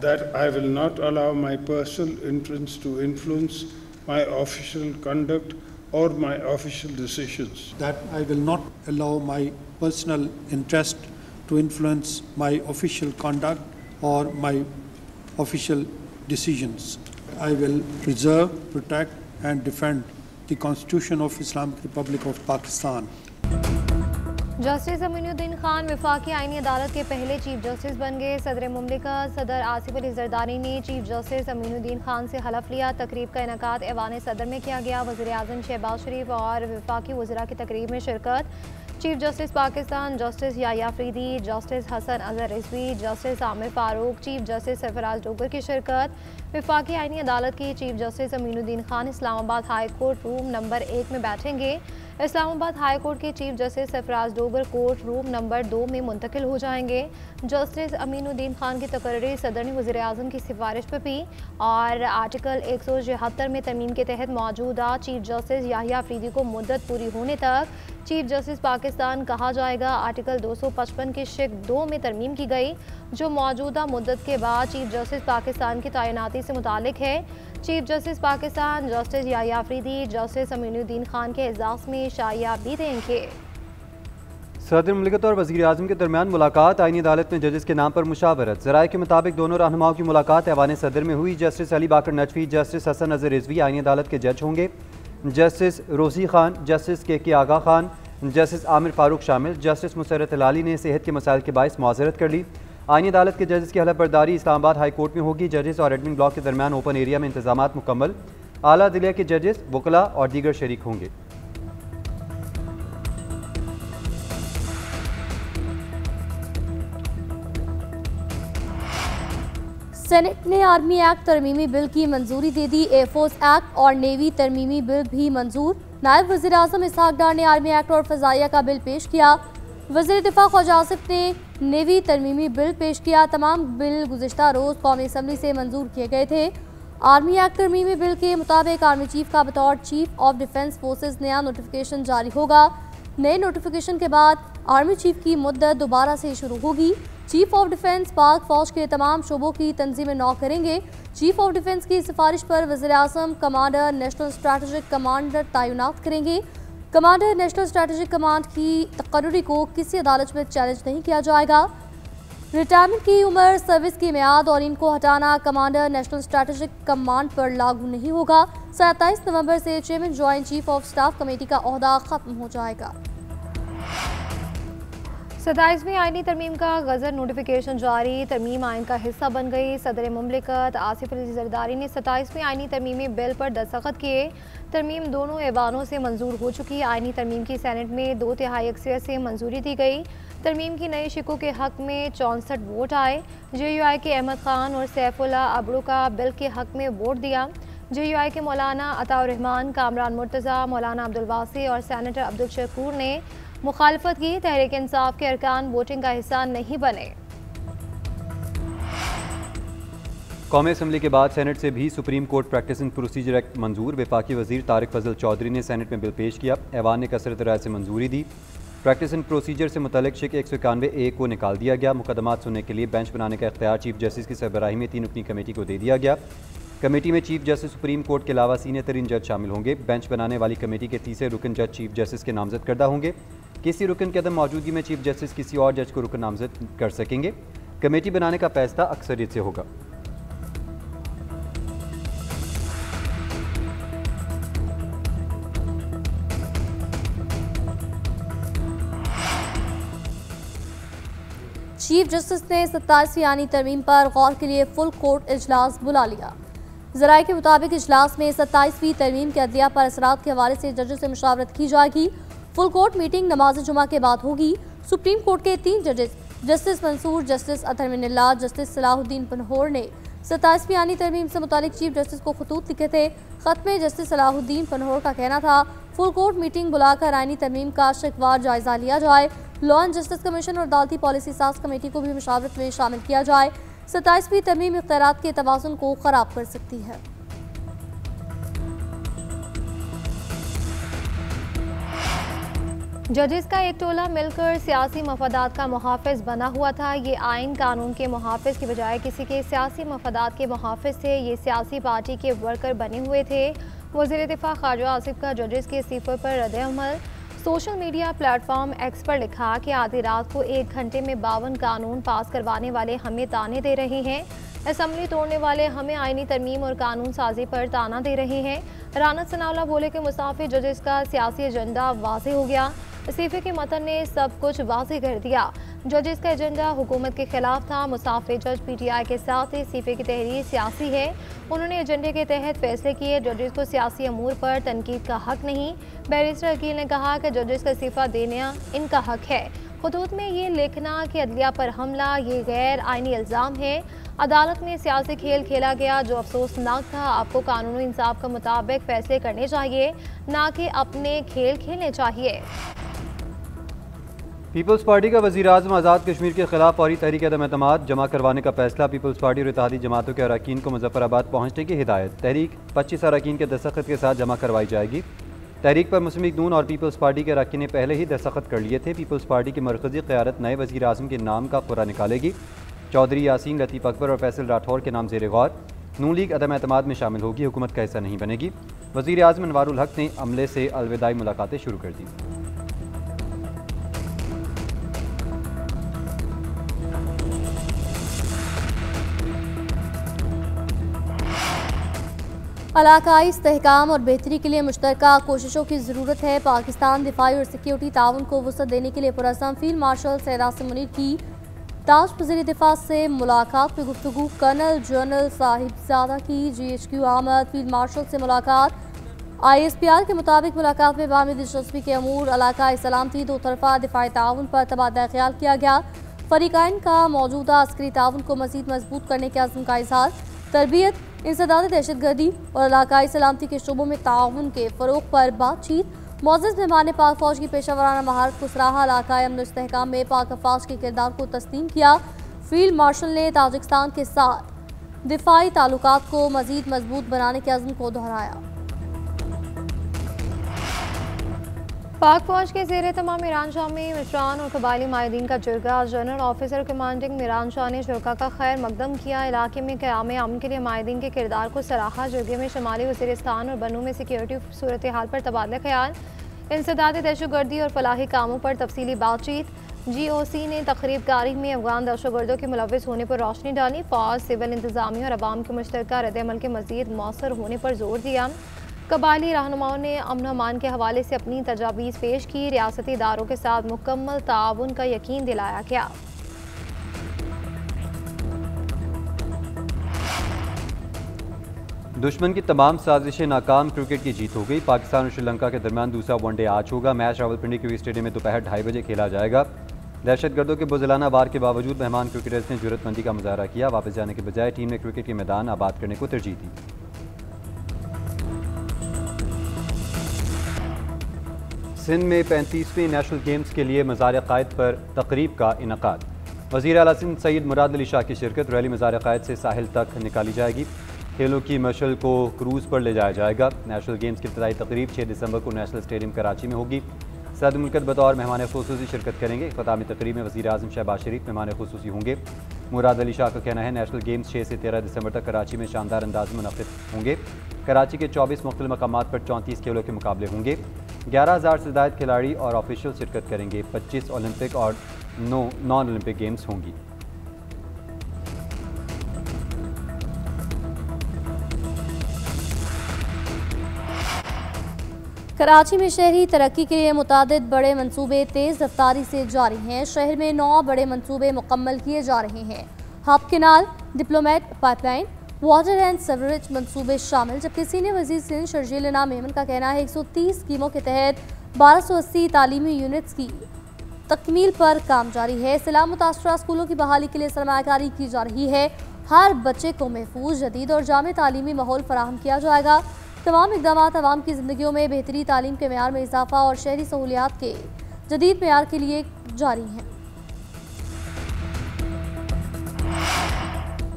that I will not allow my personal interests to influence my official conduct or my official decisions. That I will not allow my personal interest to influence my official conduct or my official decisions. I will preserve, protect and defend the Constitution of Islamic Republic of Pakistan. Justice Aminuddin Khan वफाकी आईनी अदालत के पहले chief justice बन गए। सदर मुमलिकत सदर आसिफ अली जरदारी ने चीफ जस्टिस अमीनुद्दीन खान से हलफ लिया। तकरीब का इनकाद ऐवान सदर में किया गया। वज़ीर आज़म शहबाज शरीफ और वफाकी वज़रा की तकरीब में शिरकत। Chief justice Pakistan justice Yahya Afridi, justice Hasan Azhar Rizvi, justice Amir Farooq, chief justice Sarfraz Dogar की शिरकत। वफाकी आईनी अदालत के chief justice Aminuddin Khan Islamabad high court room number 1 में बैठेंगे। इस्लामाबाद हाई कोर्ट के chief justice Sarfraz Dogar court room number 2 में मुंतकिल हो जाएंगे। जस्टिस अमीनुद्दीन खान की तकर्री सदर ने वज़ीर आज़म की सिफारिश पर की और आर्टिकल 176 में तरमीम के तहत मौजूदा चीफ जस्टिस याह्या अफरीदी को मुद्दत पूरी होने तक चीफ जस्टिस पाकिस्तान कहा जाएगा। आर्टिकल 255 की शिक 2 में तरमीम की गई जो मौजूदा मुद्दत के बाद चीफ जस्टिस पाकिस्तान की तैनाती से मुतालिक है। Chief justice Pakistan justice Yahya Afridi justice Aminuddin Khan के एजाज़ में शाया भी देंगे। सदर मुमलिकत और वज़ीर आज़म के दरमियान मुलाकात। आईनी अदालत में जजेस के नाम पर मुशावरत। ज़राए के मुताबिक दोनों रहनुमाओं की मुलाकात ऐवान सदर में हुई। जस्टिस अली बाकर नजफी, जस्टिस हसन अजहर रिजवी आईनी अदालत के जज होंगे। जस्टिस रोसी खान, जस्टिस के आगा खान, जस्टिस आमिर फारूक शामिल। जस्टिस मुसर्रत लाली ने सेहत के मसाइल के बायस मुआज़रत कर ली। आईनी अदालत के जजेस की हलफ बर्दारी इस्लामाबाद हाई कोर्ट में होगी। जजेस और एडमिन ब्लॉक के दरमियान ओपन एरिया में इंतजाम मुकम्मल। आला दिलिया के जजेस, वकला और दीगर शरीक होंगे। सेनेट ने आर्मी एक्ट तरमीमी बिल की मंजूरी दे दी। एयरफोर्स एक्ट और नेवी तरमीमी बिल भी मंजूर। नायब वज़ीर आज़म इसहाक डार ने आर्मी एक्ट और फ़ज़ाइया का बिल पेश किया। वज़ीर दिफ़ा ख्वाजा आसिफ ने नेवी तरमीमी बिल पेश किया। तमाम बिल गुज़िश्ता रोज़ कौमी असम्बली से मंजूर किए गए थे। आर्मी एक्ट तरमीमी बिल के मुताबिक आर्मी चीफ का बतौर चीफ ऑफ डिफेंस फोर्सेज नया नोटिफिकेशन जारी होगा। नए नोटिफिकेशन के बाद आर्मी चीफ की मुद्दत दोबारा से शुरू होगी। चीफ ऑफ डिफेंस पाक फौज के तमाम शोबों की तंजीमें नौ करेंगे। चीफ ऑफ डिफेंस की सिफारिश पर वज़ीर आज़म कमांडर नेशनल स्ट्रैटेजिक कमांडर तैनात करेंगे। कमांडर नेशनल स्ट्रैटेजिक कमांड की तकर्री को किसी अदालत में चैलेंज नहीं किया जाएगा। रिटायरमेंट की उम्र, सर्विस की मियाद और इनको हटाना कमांडर नेशनल स्ट्रैटेजिक कमांड पर लागू नहीं होगा। 27 नवंबर से chairman joint chief of staff committee का ओहदा खत्म हो जाएगा। 27वीं आईनी तरमीम का गज़र नोटिफिकेशन जारी। तरमीम आइन का हिस्सा बन गई। सदर मुमलिकत आसिफ अली जरदारी ने 27वीं आईनी तरमीमी बिल पर दस्तखत किए। तरमीम दोनों ऐवानों से मंजूर हो चुकी। आईनी तरमीम की सेनेट में 2/3 अक्सरियत से मंजूरी दी गई। तरमीम की नई शिकों के हक़ में 64 वोट आए। JUI के अहमद खान और सैफुल्ला अबड़ू का बिल के हक़ में वोट दिया। JUI के मौलाना अताउर रहमान, कामरान मुर्तज़ा, मौलाना अब्दुल वासी और सैनेटर अब्दुल शकूर ने मुखालफत की। तहरीक इंसाफ के अरकान वोटिंग का हिस्सा नहीं बने। कौमी असम्बली के बाद सेनेट से भी supreme court practicing procedure act मंजूर। वफाकी वज़ीर तारिक फजल चौधरी ने सेनेट में बिल पेश किया। ऐवान ने कसरत राय से मंजूरी दी। प्रैक्टिसिंग प्रोसीजर से मुतल्लिक शिक 191A को निकाल दिया गया। मुकदमात सुनने के लिए बेंच बनाने का इख्तियार चीफ जस्टिस की सरबराही में 3 रुकनी कमेटी को दे दिया गया। कमेटी में चीफ जस्टिस सुप्रीम कोर्ट के अलावा सीनियर तरीन जज शामिल होंगे। बेंच बनाने वाली कमेटी के तीसरे रुकन जज चीफ जस्टिस के नामजद करदा होंगे। किसी रुकन के अदम मौजूदगी में चीफ जस्टिस किसी और जज को रुकन नामजद कर सकेंगे। कमेटी बनाने का फैसला अक्सरियत से होगा। चीफ जस्टिस ने 27वीं आईनी तरमीम पर गौर के लिए फुल कोर्ट इजलास बुला लिया। ज़राए के मुताबिक इजलास में 27वीं तरमीम के अदलिया पर असरात के हवाले से जजों से मुशावरत की जाएगी। फुल कोर्ट मीटिंग नमाज जुमा के बाद होगी। सुप्रीम कोर्ट के 3 जजेस justice Mansoor, justice Athar Minallah, justice Salahuddin Panhwar ने 27वीं आईनी तरमीम से मुतालिक चीफ जस्टिस को खतूत लिखे थे। खत में जस्टिस सलाहुद्दीन पनहोर का कहना था फुल कोर्ट मीटिंग बुलाकर आईनी तरमीम का शिकवार जायजा लिया जाए। लॉ एंड जस्टिस कमीशन और अदालती पॉलिसी साज कमेटी को भी मुशावरत में शामिल किया जाए। 27वीं तरमीम इख्तियारात के तवाज़ुन को ख़राब कर सकती है। जजेस का एक टोला मिलकर सियासी मफादात का मुहाफिज बना हुआ था। ये आइन कानून के मुहाफिज की बजाय किसी के सियासी मफादात के मुहाफिज थे। ये सियासी पार्टी के वर्कर बने हुए थे। वज़ीर दिफा ख्वाजा आसिफ का जजेस के इस्तीफे पर रद्द-ए-अमल। सोशल मीडिया प्लेटफॉर्म एक्स पर लिखा कि आधी रात को 1 घंटे में 52 कानून पास करवाने वाले हमें ताने दे रहे हैं। असम्बली तोड़ने वाले हमें आईनी तरमीम और कानून साजी पर ताना दे रहे हैं। राना सनाउल्लाह बोले कि मुसाफिर जजेस का सियासी एजेंडा वाज़ेह हो गया। इस्तीफे के मतन ने सब कुछ वाज़ेह कर दिया। जजेस का एजेंडा हुकूमत के खिलाफ था। मुसाफिर जज PTI के साथ इस्तीफे की तहरीर सियासी है। उन्होंने एजेंडे के तहत फैसले किए। जजेस को सियासी अमूर पर तनकीद का हक नहीं। बैरिस्टर अकील ने कहा कि जजेस का इस्तीफा देना इनका हक है। खुतूत में ये लिखना कि अदलिया पर हमला ये गैर आइनी इल्ज़ाम है। अदालत में सियासी खेल खेला गया जो अफसोसनाक था। आपको कानून इंसाफ के मुताबिक फैसले करने चाहिए, ना कि अपने खेल खेलने चाहिए। पीपल्स पार्टी का वज़ीर-ए-आज़म आज़ाद कश्मीर के खिलाफ फौरी तहरीक अदम-ए-एतमाद जमा करवाने का फैसला। पीपल्स पार्टी और इत्तेहादी जमातों के अरकान को मुज़फ़्फ़राबाद पहुँचने की हिदायत। तहरीक 25 अरकान के दस्तखत के साथ जमा करवाई जाएगी। तहरीक पर मुस्लिम लीग नून और पीपल्स पार्टी के अरकान ने पहले ही दस्तखत कर लिए थे। पीपल्स पार्टी की मरकज़ी क़यादत नए वज़ीर-ए-आज़म के नाम का क़ुर्रा निकालेगी। चौधरी यासीन, लतीफ़ अकबर और फैसल राठौर के नाम ज़ेर गौर। नून लीग अदम-ए-एतमाद में शामिल होगी, हुकूमत का हिस्सा नहीं बनेगी। वज़ीर-ए-आज़म अनवारुल हक ने अमले से अलविदाई मुलाकातें शुरू कर दी। इलाकाई इस्तेहकाम और बेहतरी के लिए मुश्तरका कोशिशों की ज़रूरत है। पाकिस्तान दिफाई और सिक्योरिटी ताउन को वसअत देने के लिए पुरअज़्म फील्ड मार्शल सैयद आसिम मुनीर की ताज वज़ीर दिफा से मुलाकात में गुफ्तगू। कर्नल जनरल साहिबजादा की GHQ आमद। फील्ड मार्शल से मुलाकात। ISPR के मुताबिक मुलाकात में बाहमी दिलचस्पी के अमूर इलाकाई सलामती, दो तरफा दिफाई ताउन पर तबादला ख्याल किया गया। फरीकाइन का मौजूदा अस्करी ताउन को मज़ीद मजबूत करने के अज़्म का इज़हार। तरबियत, इंसदाद दहशतगर्दी और इलाकाई सलामती के शोबों में ताउन के फ़रोग़ पर बातचीत। मोअज़्ज़ज़ मेहमान ने पाक फ़ौज की पेशावराना महारत को सराहा। इलाकाई अमन इस्तेहकाम में पाक फ़ौज के किरदार को तस्लीम किया। फील्ड मार्शल ने ताजिकिस्तान के साथ दिफाई ताल्लुकात को मज़ीद मजबूत बनाने के अज़्म को दोहराया। पाक फ़ौज के ज़ेर तमाम मीरान शाह में मिशरान और कबायली माहिदीन का जुर्गा। General officer commanding Miran Shah ने जुर्गा का खैर मकदम किया। इलाके में क़याम अमन के लिए माहिदीन के किरदार को सराहा। जुर्गे में शमाली वज़ीरिस्तान और बनू में सिक्योरिटी सूरत हाल पर तबादला ख्याल। इंसदाद दहशतगर्दी और फलाही कामों पर तफसीली बातचीत। GOC ने तकरीबकारी में अफगान दहशतगर्दों के मुलव्विस होने पर रोशनी डाली। फ़ौज, सिविल इंतज़ामिया और अवाम के मुश्तरका रद्द-ए-अमल के मज़ीद मौसर होने पर जोर दिया। कबायली रहनुमाओं ने अमन अमान के हवाले से अपनी तजावीज़ पेश की। रियासती इदारों के साथ मुकम्मल ताउन का यकीन दिलाया गया। दुश्मन की तमाम साजिशें नाकाम, क्रिकेट की जीत हो गई। पाकिस्तान और श्रीलंका के दरमियान दूसरा वनडे आज होगा। मैच रावलपिंडी क्रिकेट स्टेडियम में दोपहर 2:30 बजे खेला जाएगा। दहशतगर्दों के बुज़दिलाना वार के बावजूद मेहमान क्रिकेटर्स ने जुर्रतमंदी का मुजाहरा किया। वापस जाने के बजाय टीम ने क्रिकेट के मैदान आबाद करने को तरजीह दी। सिंध में 35वीं नेशनल गेम्स के लिए मज़ार-ए-क़ायद पर तकरीब का इनेकाद। वज़ीर आला सिंध सैयद मुराद अली शाह की शिरकत। रैली मज़ार-ए-क़ायद से साहिल तक निकाली जाएगी। खेलों की मशल को क्रूज़ पर ले जाया जाएगा। नेशनल गेम्स की इब्तिदाई तकरीब 6 दिसंबर को नेशनल स्टेडियम कराची में होगी। सदर मुल्कत बतौर मेहमान ख़ुसूसी शिरकत करेंगे। इख्तितामी तकरीब में वज़ीर-ए-आज़म शहबाज शरीफ मेहमान ख़ुसूसी होंगे। मुराद अली शाह का कहना है नेशनल गेम्स 6 से 13 दिसंबर तक कराची में शानदार अंदाज में मुनक़िद होंगे। कराची के 24 मुख्तलिफ मकामात पर 34 खेलों के मुकाबले होंगे। 11,000 से ज़ायद खिलाड़ी और ऑफिशियल शिरकत करेंगे। 25 ओलंपिक और 9 नॉन ओलंपिक गेम्स होंगी। कराची में शहरी तरक्की के लिए मुतादिद बड़े मंसूबे तेज़ रफ्तारी से जारी हैं। शहर में 9 बड़े मंसूबे मुकम्मल किए जा रहे हैं। Hub canal, diplomat pipeline, water and sewerage मंसूबे शामिल। जबकि सीनियर वज़ीर सिंध शर्जील इनाम मेमन का कहना है 130 स्कीमों के तहत 1280 तालीमी यूनिट्स की तकमील पर काम जारी है। सैलाब मुतासरा स्कूलों की बहाली के लिए सरमायाकारी की जा रही है। हर बच्चे को महफूज, जदीद और जामे तालीमी माहौल फराहम किया जाएगा। तमाम इक़दाम आवाम की ज़िंदगियों में बेहतरी, तालीम के मेयार में इजाफा और शहरी सहूलियात के जदीद मेयार के लिए जारी हैं।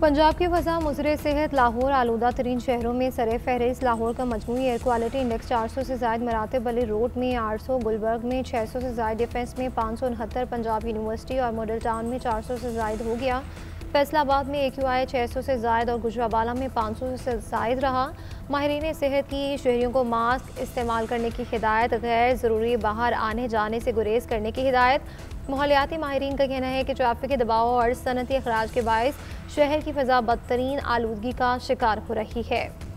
पंजाब की फ़ज़ा मुज़रे सेहत। लाहौर आलूदा तरीन शहरों में सर फहरिस्त। लाहौर का मजमूई एयर क्वालिटी इंडेक्स 400 से ज़ायद मरातब वाली रोड में 800, गुलबर्ग में 600 से ज़ायद, डिफेंस में 569, पंजाब यूनिवर्सिटी और मॉडल टाउन में 400 से ज़ायद हो गया। फैसलाबाद में AQI 600 से ज़ायद और गुजरावाला में 500 से ज़ायद रहा। माहिरीन सेहत की शहरियों को मास्क इस्तेमाल करने की हिदायत, गैर ज़रूरी बाहर आने जाने से गुरेज करने की हिदायत। माहौलियाती माहिरीन का कहना है कि ट्रैफिक के दबाव और सनती अखराज के बायस शहर की फ़ज़ा बदतरीन आलूदगी का शिकार हो रही है।